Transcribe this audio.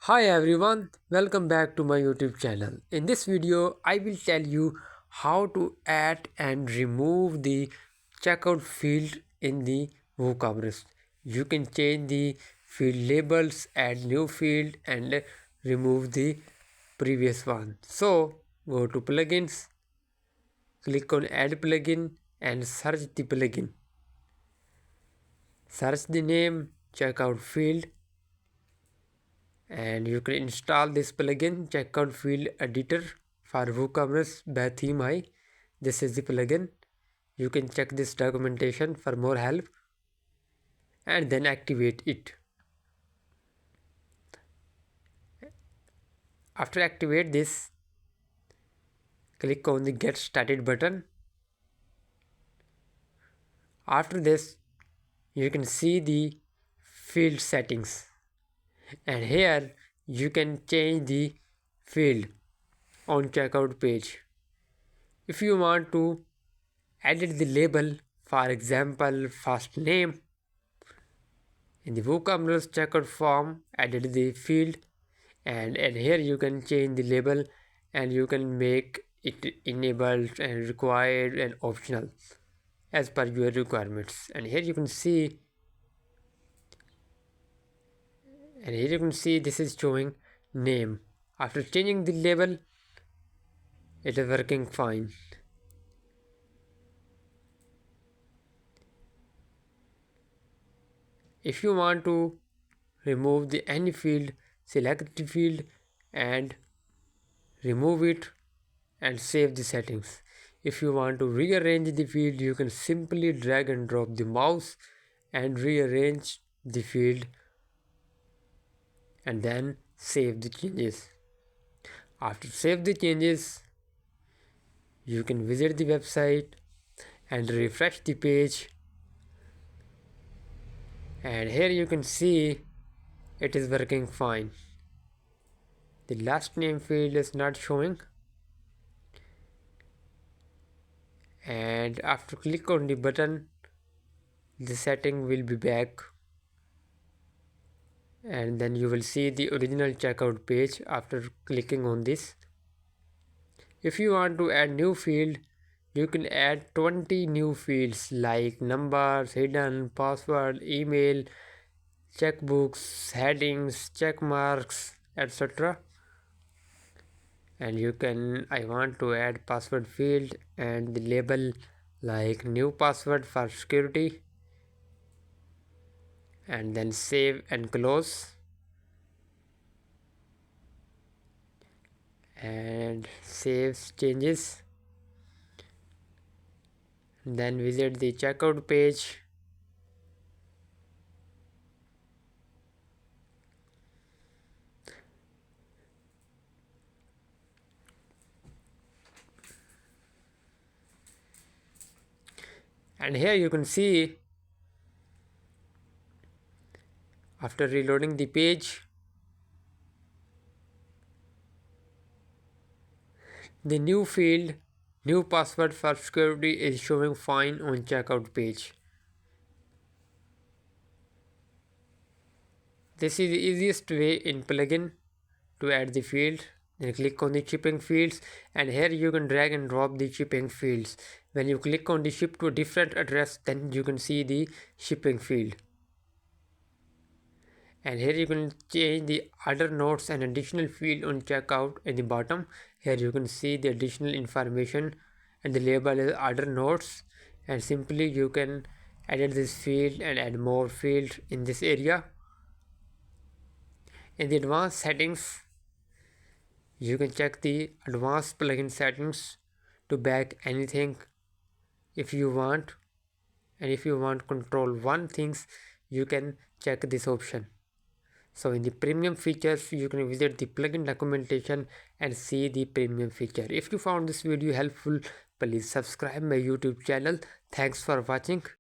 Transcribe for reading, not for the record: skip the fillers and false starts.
Hi everyone, welcome back to my YouTube channel. In this video, I will tell you how to add and remove the checkout field in the WooCommerce. You can change the field labels, add new field and remove the previous one. So go to plugins, click on add plugin and search the plugin. Search the name checkout field and you can install this plugin checkout field editor for WooCommerce by ThemeHigh. This is the plugin. You can check this documentation for more help and then activate it. After activate this, click on the get started button. After this, you can see the field settings and here you can change the field on checkout page. If you want to edit the label, for example first name, in the WooCommerce checkout form edit the field and here you can change the label and you can make it enabled and required and optional as per your requirements. And here you can see this is showing name. After changing the label, it is working fine. If you want to remove any field, select the field and remove it and save the settings. If you want to rearrange the field, you can simply drag and drop the mouse and rearrange the field and then save the changes. After save the changes, you can visit the website and refresh the page, and here you can see it is working fine. The last name field is not showing, and after click on the button, the setting will be back and then you will see the original checkout page after clicking on this. If you want to add new field, you can add 20 new fields like numbers, hidden, password, email, checkbooks, headings, check marks, etc. And you can, I want to add password field and the label like new password for security, and then save and close and save changes. Then visit the checkout page and here you can see after reloading the page, the new field, new password for security is showing fine on checkout page. This is the easiest way in plugin to add the field. Then click on the shipping fields and here you can drag and drop the shipping fields. When you click on the ship to a different address, then you can see the shipping field. And here you can change the order notes and additional field on checkout at the bottom. Here you can see the additional information and the label is order notes, and simply you can edit this field and add more fields in this area. In the advanced settings, you can check the advanced plugin settings to back anything if you want, and if you want control one things, you can check this option. So in the premium features, you can visit the plugin documentation and see the premium feature. If you found this video helpful, please subscribe my YouTube channel. Thanks for watching.